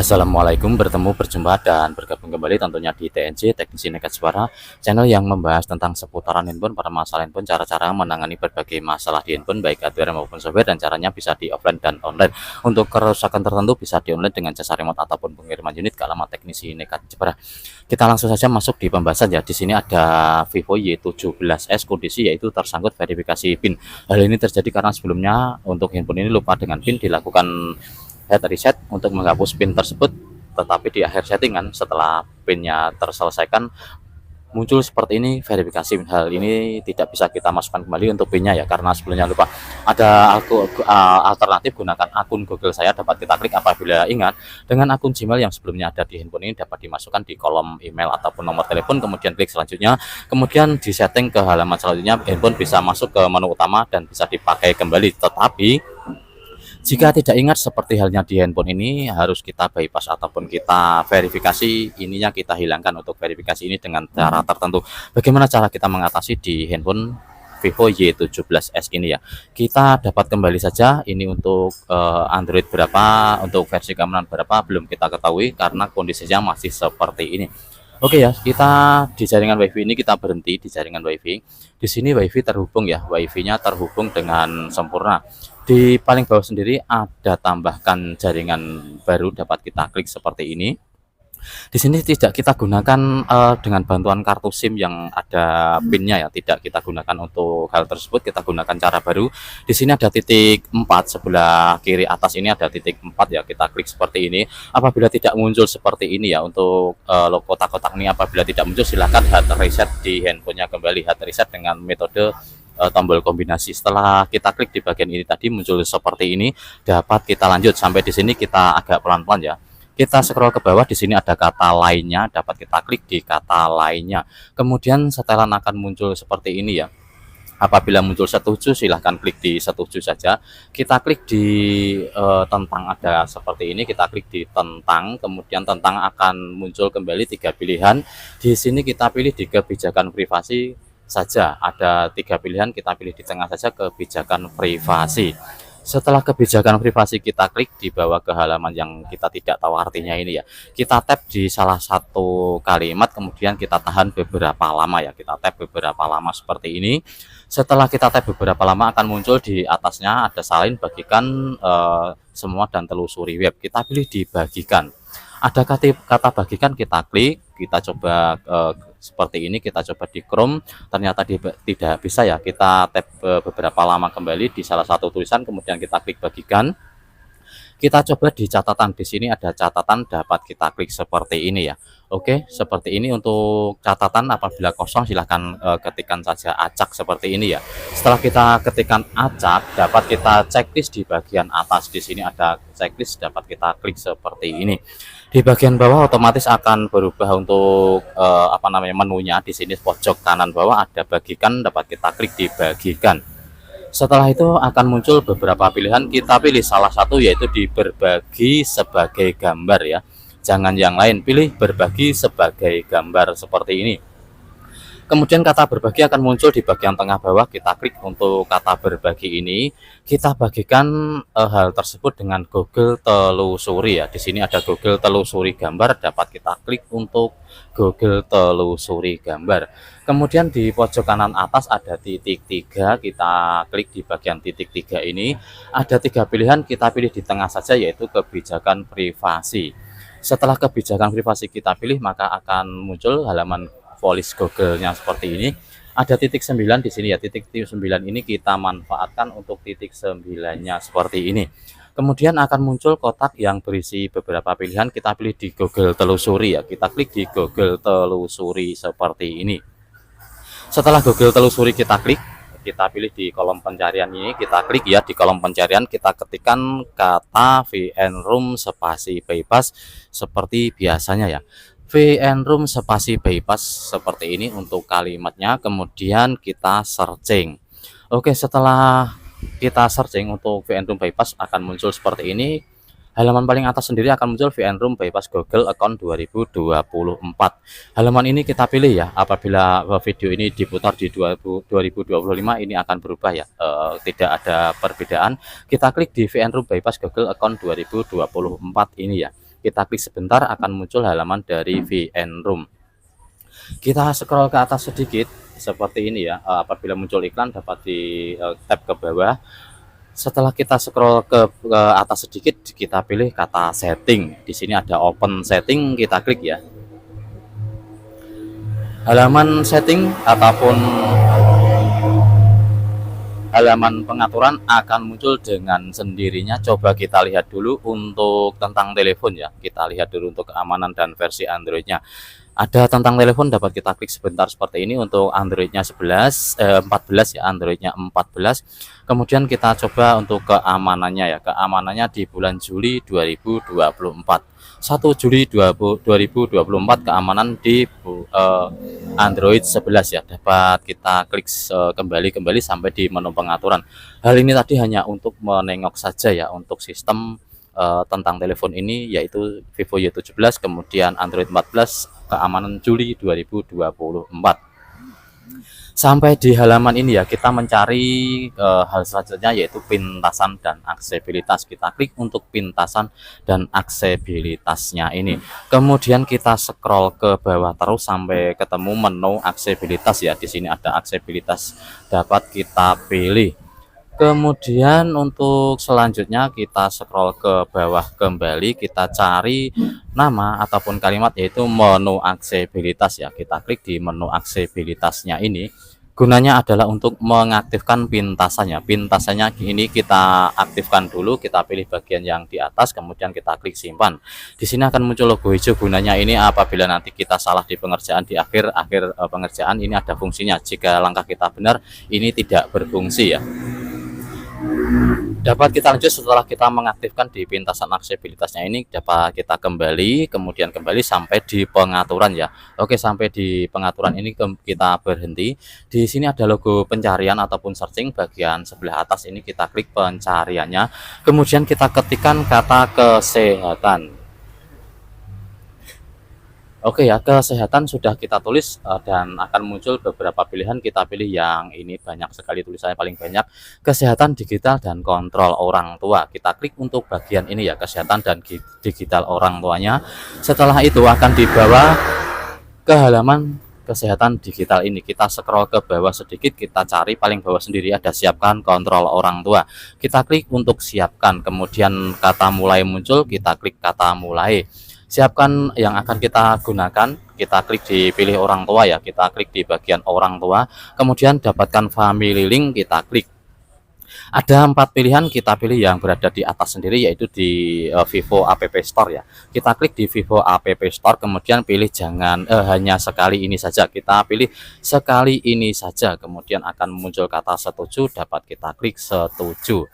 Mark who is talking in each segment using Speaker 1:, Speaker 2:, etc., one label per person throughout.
Speaker 1: Assalamualaikum, berjumpa dan bergabung kembali tentunya di TNC Teknisi Nekat Suara, channel yang membahas tentang seputaran handphone, pada masalah handphone, cara-cara menangani berbagai masalah di handphone baik hardware maupun software, dan caranya bisa di offline dan online. Untuk kerusakan tertentu bisa di online dengan jasa remote ataupun pengiriman unit ke alamat Teknisi Nekat Suara. Kita langsung saja masuk di pembahasan ya. Di sini ada Vivo Y17s kondisi yaitu tersangkut verifikasi PIN. Hal ini terjadi karena sebelumnya untuk handphone ini lupa dengan PIN, dilakukan head reset untuk menghapus PIN tersebut, tetapi di akhir settingan setelah PIN-nya terselesaikan muncul seperti ini verifikasi. Hal ini tidak bisa kita masukkan kembali untuk PIN-nya ya, karena sebelumnya lupa. Ada alternatif, gunakan akun Google saya, dapat kita klik apabila ingat. Dengan akun Gmail yang sebelumnya ada di handphone ini dapat dimasukkan di kolom email ataupun nomor telepon, kemudian klik selanjutnya, kemudian disetting ke halaman selanjutnya. Handphone bisa masuk ke menu utama dan bisa dipakai kembali. Tetapi jika tidak ingat seperti halnya di handphone ini, harus kita bypass ataupun kita verifikasi, ininya kita hilangkan untuk verifikasi ini dengan cara tertentu. Bagaimana cara kita mengatasi di handphone Vivo Y17s ini ya? Kita dapat kembali saja ini untuk Android berapa, untuk versi keamanan berapa belum kita ketahui karena kondisinya masih seperti ini. Oke ya, kita di jaringan WiFi ini kita berhenti di jaringan WiFi. Di sini WiFi terhubung ya, WiFi-nya terhubung dengan sempurna. Di paling bawah sendiri ada tambahkan jaringan baru, dapat kita klik seperti ini. Di sini tidak kita gunakan dengan bantuan kartu SIM yang ada PIN-nya ya, tidak kita gunakan untuk hal tersebut. Kita gunakan cara baru. Di sini ada titik 4, sebelah kiri atas ini ada titik 4 ya, kita klik seperti ini. Apabila tidak muncul seperti ini ya, untuk kotak-kotak ini apabila tidak muncul, silahkan hard reset di handphonenya kembali, hard reset dengan metode tombol kombinasi. Setelah kita klik di bagian ini tadi muncul seperti ini, dapat kita lanjut. Sampai di sini kita agak pelan-pelan ya. Kita scroll ke bawah, di sini ada kata lainnya, dapat kita klik di kata lainnya. Kemudian setelan akan muncul seperti ini ya. Apabila muncul setuju, silahkan klik di setuju saja. Kita klik di tentang, ada seperti ini, kita klik di tentang, kemudian tentang akan muncul kembali 3 pilihan. Di sini kita pilih di kebijakan privasi saja, ada 3 pilihan, kita pilih di tengah saja kebijakan privasi. Setelah kebijakan privasi kita klik, di bawah ke halaman yang kita tidak tahu artinya ini ya, kita tap di salah satu kalimat, kemudian kita tahan beberapa lama ya, kita tap beberapa lama seperti ini. Setelah kita tap beberapa lama akan muncul di atasnya ada salin, bagikan semua dan telusuri web. Kita pilih dibagikan, ada kata bagikan, kita klik, kita coba seperti ini, kita coba di Chrome, ternyata tidak bisa ya. Kita tap beberapa lama kembali di salah satu tulisan, kemudian kita klik bagikan. Kita coba di catatan, di sini ada catatan, dapat kita klik seperti ini ya. Oke, seperti ini untuk catatan. Apabila kosong silahkan ketikkan saja acak seperti ini ya. Setelah kita ketikkan acak, dapat kita checklist di bagian atas. Di sini ada checklist, dapat kita klik seperti ini. Di bagian bawah otomatis akan berubah untuk menunya. Di sini pojok kanan bawah ada bagikan, dapat kita klik di bagikan. Setelah itu akan muncul beberapa pilihan, kita pilih salah satu, yaitu di berbagi sebagai gambar ya. Jangan yang lain, pilih berbagi sebagai gambar seperti ini. Kemudian kata berbagi akan muncul di bagian tengah bawah, kita klik untuk kata berbagi ini. Kita bagikan hal tersebut dengan Google telusuri ya. Di sini ada Google telusuri gambar, dapat kita klik untuk Google telusuri gambar. Kemudian di pojok kanan atas ada titik 3, kita klik di bagian titik 3 ini. Ada 3 pilihan, kita pilih di tengah saja, yaitu kebijakan privasi. Setelah kebijakan privasi kita pilih, maka akan muncul halaman polis Google-nya seperti ini. Ada titik 9 di sini ya, titik 9 ini kita manfaatkan untuk titik 9-nya seperti ini. Kemudian akan muncul kotak yang berisi beberapa pilihan, kita pilih di Google telusuri ya, kita klik di Google telusuri seperti ini. Setelah Google telusuri kita klik, kita pilih di kolom pencarian ini, kita klik ya, di kolom pencarian kita ketikkan kata VNroom spasi bypass seperti biasanya ya. VNroom spasi bypass seperti ini untuk kalimatnya, kemudian kita searching. Oke, setelah kita searching untuk VNroom bypass akan muncul seperti ini. Halaman paling atas sendiri akan muncul VNroom bypass Google account 2024. Halaman ini kita pilih ya. Apabila video ini diputar di 2025 ini akan berubah ya, tidak ada perbedaan. Kita klik di VNroom bypass Google account 2024 ini ya. kita klik sebentar akan muncul halaman dari VN Room. Kita scroll ke atas sedikit seperti ini ya. Apabila muncul iklan dapat di tab ke bawah. Setelah kita scroll ke atas sedikit, kita pilih kata setting. Di sini ada open setting, kita klik ya. Halaman setting ataupun halaman pengaturan akan muncul dengan sendirinya. Coba kita lihat dulu untuk tentang telepon ya. Kita lihat dulu untuk keamanan dan versi Androidnya. Ada tentang telepon dapat kita klik sebentar seperti ini. Untuk Androidnya 14 ya, Androidnya 14. Kemudian kita coba untuk keamanannya ya. Keamanannya di bulan Juli 2024. 1 Juli 2024 keamanan di Android 11 ya. Dapat kita klik kembali sampai di menu pengaturan. Hal ini tadi hanya untuk menengok saja ya untuk sistem tentang telepon ini, yaitu Vivo Y17 kemudian Android 14 keamanan Juli 2024. Sampai di halaman ini ya, kita mencari hal selanjutnya yaitu pintasan dan aksesibilitas. Kita klik untuk pintasan dan aksesibilitasnya ini. Kemudian kita scroll ke bawah terus sampai ketemu menu aksesibilitas ya. Di sini ada aksesibilitas dapat kita pilih. Kemudian untuk selanjutnya kita scroll ke bawah kembali, kita cari nama ataupun kalimat yaitu menu aksesibilitas ya. Kita klik di menu aksesibilitasnya ini. Gunanya adalah untuk mengaktifkan pintasannya. Pintasannya ini kita aktifkan dulu, kita pilih bagian yang di atas, kemudian kita klik simpan. Di sini akan muncul logo hijau. Gunanya ini apabila nanti kita salah di pengerjaan di akhir pengerjaan ini ada fungsinya. Jika langkah kita benar, ini tidak berfungsi ya. Dapat kita lanjut setelah kita mengaktifkan di pintasan aksesibilitasnya ini. Dapat kita kemudian kembali sampai di pengaturan ya. Oke, sampai di pengaturan ini kita berhenti. Di sini ada logo pencarian ataupun searching bagian sebelah atas ini, kita klik pencariannya. Kemudian kita ketikkan kata kesehatan. Oke ya, kesehatan sudah kita tulis dan akan muncul beberapa pilihan. Kita pilih yang ini, banyak sekali tulisannya, paling banyak kesehatan digital dan kontrol orang tua. Kita klik untuk bagian ini ya, kesehatan dan digital orang tuanya. Setelah itu akan dibawa ke halaman kesehatan digital ini. Kita scroll ke bawah sedikit, kita cari paling bawah sendiri ada siapkan kontrol orang tua. Kita klik untuk siapkan, kemudian kata mulai muncul, kita klik kata mulai. Siapkan yang akan kita gunakan, kita klik di pilih orang tua ya, kita klik di bagian orang tua, kemudian dapatkan family link, kita klik. Ada 4 pilihan, kita pilih yang berada di atas sendiri yaitu di Vivo App Store ya. Kita klik di Vivo App Store, kemudian pilih jangan hanya sekali ini saja, kita pilih sekali ini saja, kemudian akan muncul kata setuju, dapat kita klik setuju.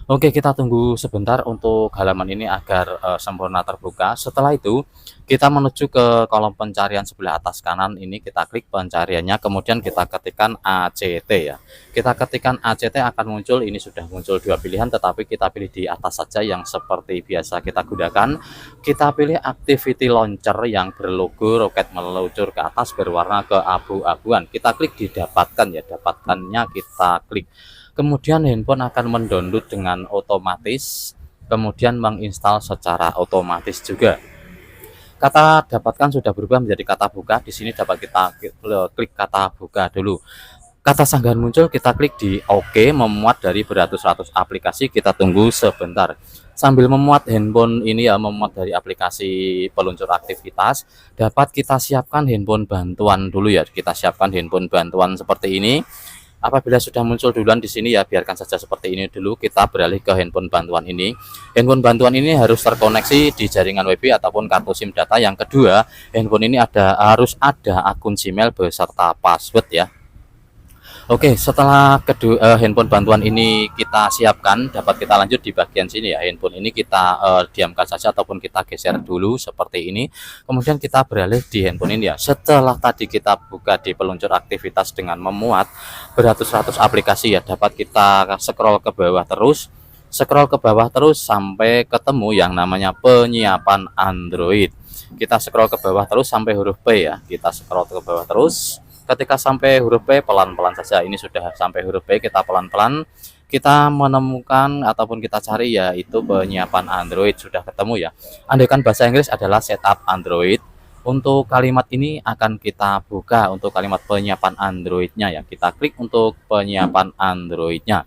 Speaker 1: Oke, kita tunggu sebentar untuk halaman ini agar sempurna terbuka. Setelah itu kita menuju ke kolom pencarian sebelah atas kanan ini, kita klik pencariannya, kemudian kita ketikkan ACT ya. Kita ketikkan ACT akan muncul, ini sudah muncul 2 pilihan, tetapi kita pilih di atas saja yang seperti biasa kita gunakan. Kita pilih activity launcher yang berlogo roket meluncur ke atas berwarna keabu-abuan. Kita klik di dapatkan ya, dapatkannya kita klik. Kemudian handphone akan mendownload dengan otomatis, kemudian menginstal secara otomatis juga. Kata dapatkan sudah berubah menjadi kata buka. Di sini dapat kita klik kata buka dulu. Kata sanggahan muncul, kita klik di OK, memuat dari beratus-ratus aplikasi. Kita tunggu sebentar. Sambil memuat handphone ini ya, memuat dari aplikasi peluncur aktivitas, dapat kita siapkan handphone bantuan dulu ya. Kita siapkan handphone bantuan seperti ini. Apabila sudah muncul duluan di sini ya, biarkan saja seperti ini dulu. Kita beralih ke handphone bantuan ini. Handphone bantuan ini harus terkoneksi di jaringan WiFi ataupun kartu SIM data. Yang kedua, handphone ini harus ada akun Gmail beserta password ya. Oke, setelah handphone bantuan ini kita siapkan, dapat kita lanjut di bagian sini ya. Handphone ini kita diamkan saja ataupun kita geser dulu seperti ini. Kemudian kita beralih di handphone ini ya. Setelah tadi kita buka di peluncur aktivitas dengan memuat beratus-ratus aplikasi ya, dapat kita scroll ke bawah terus. Scroll ke bawah terus sampai ketemu yang namanya penyiapan Android. Kita scroll ke bawah terus sampai huruf P ya. Kita scroll ke bawah terus. Ketika sampai huruf P, pelan-pelan saja. Ini sudah sampai huruf P, kita pelan-pelan kita menemukan ataupun kita cari yaitu penyiapan Android sudah ketemu ya. Andaikan bahasa Inggris adalah setup Android. Untuk kalimat ini akan kita buka untuk kalimat penyiapan Androidnya ya. Kita klik untuk penyiapan Androidnya.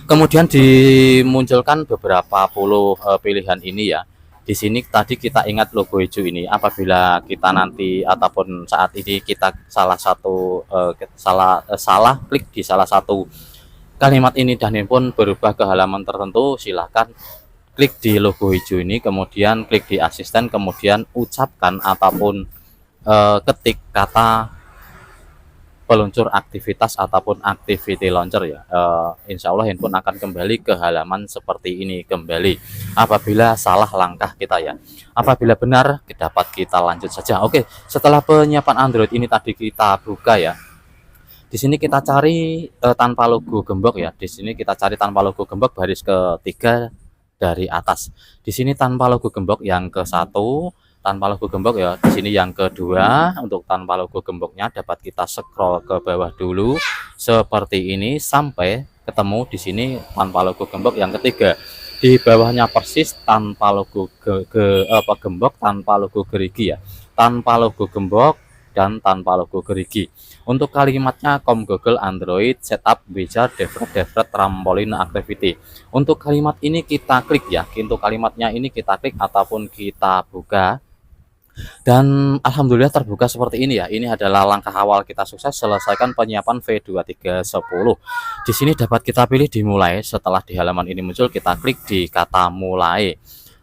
Speaker 1: Kemudian dimunculkan beberapa puluh pilihan ini ya. Di sini tadi kita ingat logo hijau ini. Apabila kita nanti ataupun saat ini kita salah klik di salah satu kalimat ini dan handphone berubah ke halaman tertentu, silahkan klik di logo hijau ini, kemudian klik di asisten, kemudian ucapkan ataupun ketik kata peluncur aktivitas ataupun activity launcher ya. Insya Allah handphone akan kembali ke halaman seperti ini kembali apabila salah langkah kita ya. Apabila benar dapat kita lanjut saja. Oke, setelah penyiapan Android ini tadi kita buka ya. Di sini kita cari tanpa logo gembok ya. Di sini kita cari tanpa logo gembok baris ketiga dari atas. Di sini tanpa logo gembok yang ke satu, tanpa logo gembok ya. Di sini yang kedua. Untuk tanpa logo gemboknya dapat kita scroll ke bawah dulu seperti ini sampai ketemu di sini tanpa logo gembok yang ketiga. Di bawahnya persis tanpa logo gembok, tanpa logo gerigi ya. Tanpa logo gembok dan tanpa logo gerigi. Untuk kalimatnya Google Android setup wizard default trampolin activity. Untuk kalimat ini kita klik ya. Untuk kalimatnya ini kita klik ataupun kita buka. Dan alhamdulillah terbuka seperti ini ya. Ini adalah langkah awal kita sukses selesaikan penyiapan V2310. Di sini dapat kita pilih dimulai. Setelah di halaman ini muncul, kita klik di kata mulai.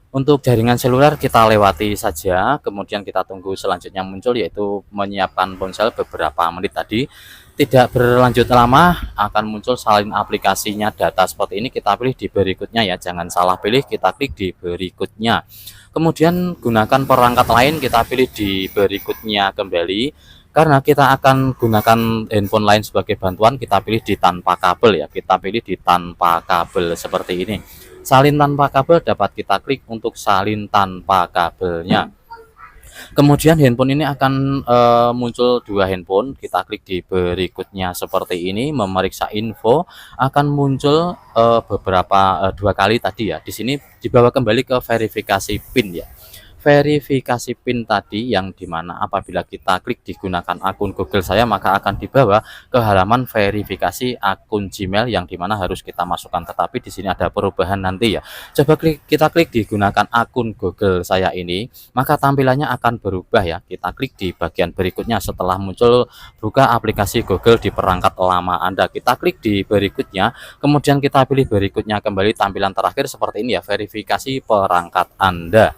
Speaker 1: Untuk jaringan seluler kita lewati saja, kemudian kita tunggu selanjutnya muncul yaitu menyiapkan ponsel beberapa menit tadi. Tidak berlanjut lama akan muncul salin aplikasinya data seperti ini, kita pilih di berikutnya ya, jangan salah pilih, kita klik di berikutnya. Kemudian gunakan perangkat lain, kita pilih di berikutnya kembali. Karena kita akan gunakan handphone lain sebagai bantuan, kita pilih di tanpa kabel ya, kita pilih di tanpa kabel seperti ini. Salin tanpa kabel dapat kita klik untuk salin tanpa kabelnya. Kemudian handphone ini akan muncul dua handphone, kita klik di berikutnya seperti ini, memeriksa info akan muncul beberapa dua kali tadi ya. Di sini dibawa kembali ke verifikasi PIN ya. Verifikasi PIN tadi yang dimana apabila kita klik digunakan akun Google saya maka akan dibawa ke halaman verifikasi akun Gmail yang dimana harus kita masukkan, tetapi di sini ada perubahan nanti ya. Coba kita klik digunakan akun Google saya ini, maka tampilannya akan berubah ya. Kita klik di bagian berikutnya setelah muncul buka aplikasi Google di perangkat lama Anda, kita klik di berikutnya, kemudian kita pilih berikutnya kembali. Tampilan terakhir seperti ini ya, verifikasi perangkat Anda.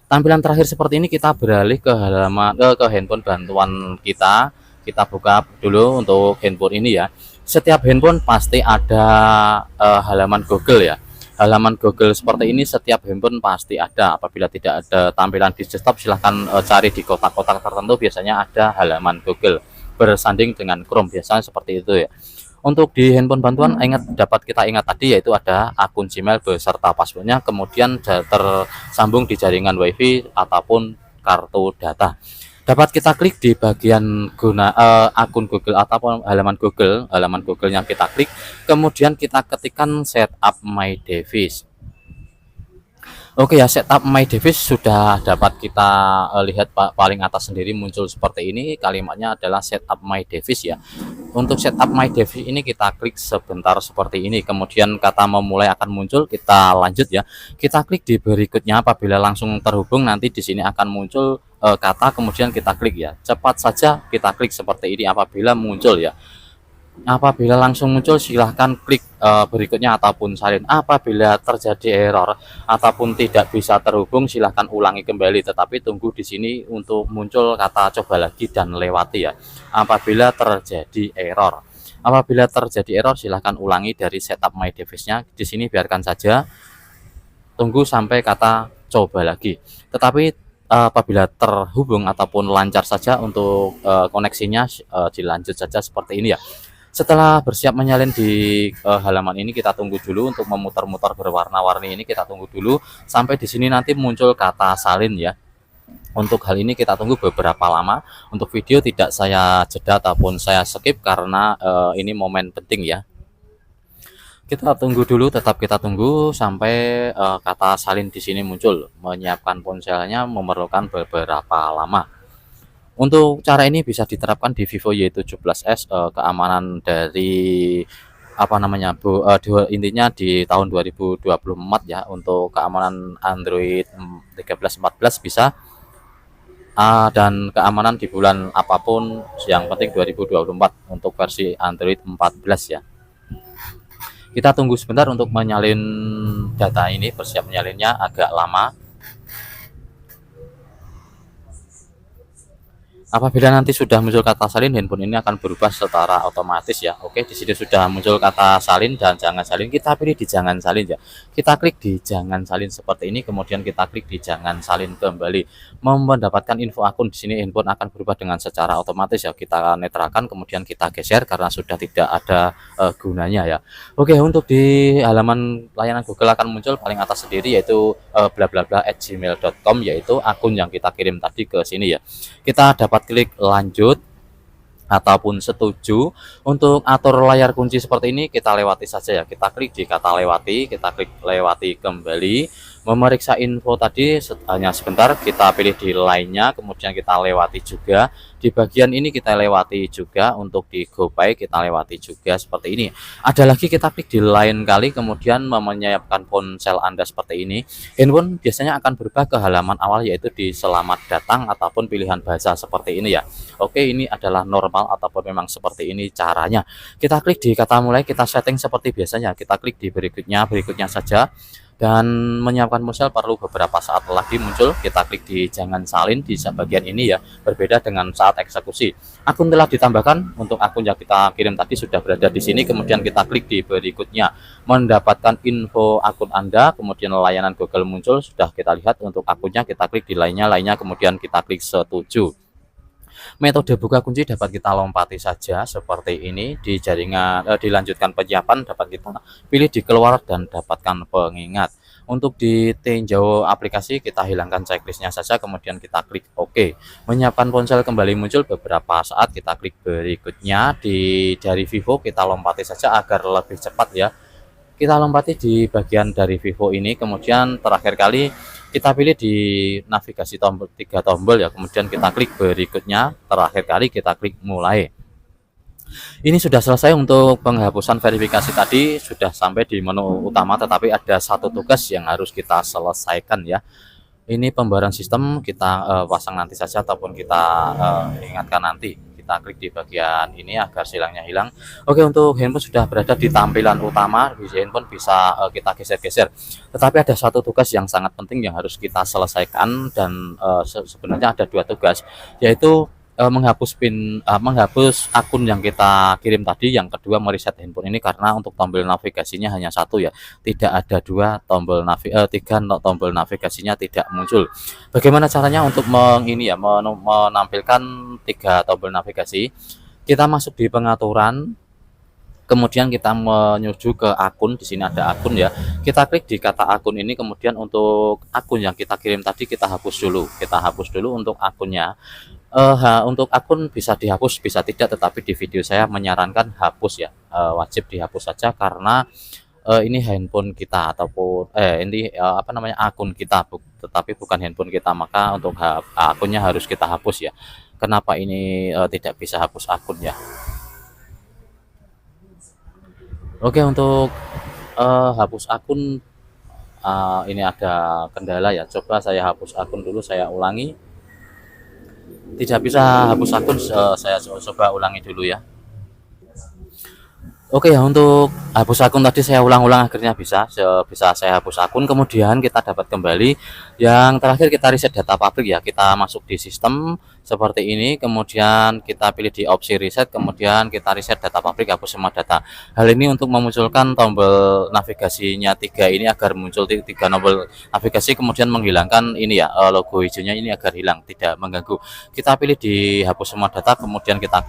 Speaker 1: Tampilan terakhir seperti ini, kita beralih ke halaman ke handphone bantuan kita. Kita buka dulu untuk handphone ini ya. Setiap handphone pasti ada halaman Google ya. Halaman Google seperti ini setiap handphone pasti ada. Apabila tidak ada tampilan di desktop, silahkan cari di kotak-kotak tertentu, biasanya ada halaman Google bersanding dengan Chrome, biasanya seperti itu ya. Untuk di handphone bantuan dapat kita ingat tadi yaitu ada akun Gmail beserta passwordnya, kemudian tersambung di jaringan WiFi ataupun kartu data. Dapat kita klik di bagian akun Google ataupun halaman Google yang kita klik, kemudian kita ketikkan setup my device. Oke ya, setup my device sudah dapat kita lihat paling atas sendiri muncul seperti ini. Kalimatnya adalah setup my device ya. Untuk setup my device ini kita klik sebentar seperti ini, kemudian kata memulai akan muncul, kita lanjut ya. Kita klik di berikutnya, apabila langsung terhubung nanti di sini akan muncul kata, kemudian kita klik ya. Cepat saja kita klik seperti ini apabila muncul ya. Apabila langsung muncul silahkan klik berikutnya ataupun salin. Apabila terjadi error ataupun tidak bisa terhubung silahkan ulangi kembali, tetapi tunggu di sini untuk muncul kata coba lagi dan lewati ya. Apabila terjadi error silahkan ulangi dari setup my device-nya. Di sini biarkan saja, tunggu sampai kata coba lagi. Tetapi apabila terhubung ataupun lancar saja untuk koneksinya, dilanjut saja seperti ini ya. Setelah bersiap menyalin di halaman ini, kita tunggu dulu untuk memutar-mutar berwarna-warni ini, kita tunggu dulu sampai di sini nanti muncul kata salin ya. Untuk hal ini kita tunggu beberapa lama. Untuk video tidak saya jeda ataupun saya skip karena ini momen penting ya. Kita tunggu dulu, tetap kita tunggu sampai kata salin di sini muncul. Menyiapkan ponselnya memerlukan beberapa lama. Untuk cara ini bisa diterapkan di Vivo Y17s. Keamanan dari apa namanya intinya di tahun 2024 ya, untuk keamanan Android 13 14 bisa, dan keamanan di bulan apapun yang penting 2024 untuk versi Android 14 ya. Kita tunggu sebentar untuk menyalin data ini, bersiap menyalinnya agak lama. Apabila nanti sudah muncul kata salin, handphone ini akan berubah secara otomatis ya. Oke, di sini sudah muncul kata salin dan jangan salin. Kita pilih di jangan salin ya. Kita klik di jangan salin seperti ini, kemudian kita klik di jangan salin kembali. Mendapatkan info akun di sini, handphone akan berubah dengan secara otomatis ya. Kita netralkan, kemudian kita geser karena sudah tidak ada gunanya ya. Oke, untuk di halaman layanan Google akan muncul paling atas sendiri, yaitu blablabla@gmail.com, yaitu akun yang kita kirim tadi ke sini ya. Kita dapat klik lanjut ataupun setuju. Untuk atur layar kunci seperti ini kita lewati saja ya. Kita klik di kata lewati, kita klik lewati kembali. Memeriksa info tadi hanya sebentar, kita pilih di lainnya, kemudian kita lewati juga. Di bagian ini kita lewati juga. Untuk di GoPay kita lewati juga seperti ini. Ada lagi, kita klik di lain kali, kemudian menyiapkan ponsel Anda seperti ini. Handphone biasanya akan berubah ke halaman awal, yaitu di selamat datang ataupun pilihan bahasa seperti ini ya. Oke, ini adalah normal ataupun memang seperti ini caranya. Kita klik di kata mulai, kita setting seperti biasanya. Kita klik di berikutnya saja. Dan menyiapkan ponsel perlu beberapa saat lagi muncul. Kita klik di jangan salin di bagian ini ya, berbeda dengan saat eksekusi. Akun telah ditambahkan. Untuk akun yang kita kirim tadi sudah berada di sini, kemudian kita klik di berikutnya, mendapatkan info akun Anda, kemudian layanan Google muncul, sudah kita lihat. Untuk akunnya kita klik di lainnya, kemudian kita klik setuju. Metode buka kunci dapat kita lompati saja seperti ini. Di jaringan dilanjutkan penyiapan dapat kita pilih di keluar dan dapatkan pengingat. Untuk di tinjau aplikasi kita hilangkan checklistnya saja, kemudian kita klik OK. Menyiapkan ponsel kembali muncul beberapa saat, kita klik berikutnya. Dari Vivo kita lompati saja agar lebih cepat ya. Kita lompati di bagian dari Vivo ini, kemudian terakhir kali kita pilih di navigasi tombol 3 tombol ya, kemudian kita klik berikutnya, terakhir kali kita klik mulai. Ini sudah selesai untuk penghapusan verifikasi tadi, sudah sampai di menu utama, tetapi ada satu tugas yang harus kita selesaikan ya. Ini pembaruan sistem, kita pasang nanti saja ataupun kita ingatkan nanti. Kita klik di bagian ini agar silangnya hilang. Oke, untuk handphone sudah berada di tampilan utama. Di handphone bisa kita geser-geser. Tetapi ada satu tugas yang sangat penting yang harus kita selesaikan, dan sebenarnya ada dua tugas, yaitu menghapus akun yang kita kirim tadi. Yang kedua, mereset handphone ini, karena untuk tombol navigasinya hanya satu ya, tidak ada dua tombol tiga tombol navigasinya tidak muncul. Bagaimana caranya untuk menampilkan tiga tombol navigasi? Kita masuk di pengaturan, kemudian kita menuju ke akun. Di sini ada akun ya, kita klik di kata akun ini, kemudian untuk akun yang kita kirim tadi kita hapus dulu untuk akunnya. Untuk akun bisa dihapus bisa tidak, tetapi di video saya menyarankan hapus ya, wajib dihapus saja, karena ini handphone kita ataupun ini akun kita, tetapi bukan handphone kita, maka untuk akunnya harus kita hapus ya. Kenapa ini tidak bisa hapus akun ya? Oke, untuk hapus akun ini ada kendala ya. Coba saya hapus akun dulu, saya ulangi. Tidak bisa hapus akun, saya coba ulangi dulu ya. Oke ya, untuk hapus akun tadi saya ulang-ulang, akhirnya bisa saya hapus akun. Kemudian kita dapat kembali. Yang terakhir kita reset data pabrik ya. Kita masuk di sistem seperti ini, kemudian kita pilih di opsi reset, kemudian kita reset data pabrik, hapus semua data. Hal ini untuk memunculkan tombol navigasinya 3 ini agar muncul 3 tombol navigasi, kemudian menghilangkan ini ya, logo hijaunya ini agar hilang, tidak mengganggu. Kita pilih di hapus semua data, kemudian kita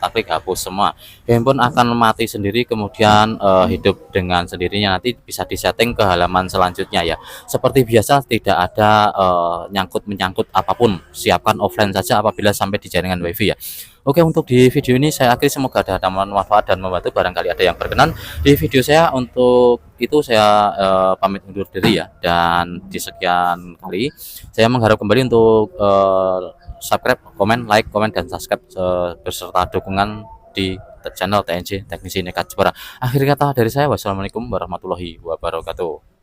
Speaker 1: klik hapus semua. Handphone akan mati sendiri, kemudian hidup dengan sendirinya. Nanti bisa disetting ke halaman selanjutnya ya. Seperti biasa, tidak ada menyangkut apapun. Siapkan offline saja apabila sampai di jaringan wifi ya. Oke, untuk di video ini saya akhiri, semoga ada manfaat dan membantu, barangkali ada yang berkenan di video saya. Untuk itu saya pamit undur diri ya, dan di sekian kali saya mengharap kembali untuk subscribe, komen, like, komen, dan subscribe beserta dukungan di channel TNC Teknisi Nekat Jepara. Akhir kata dari saya, wassalamualaikum warahmatullahi wabarakatuh.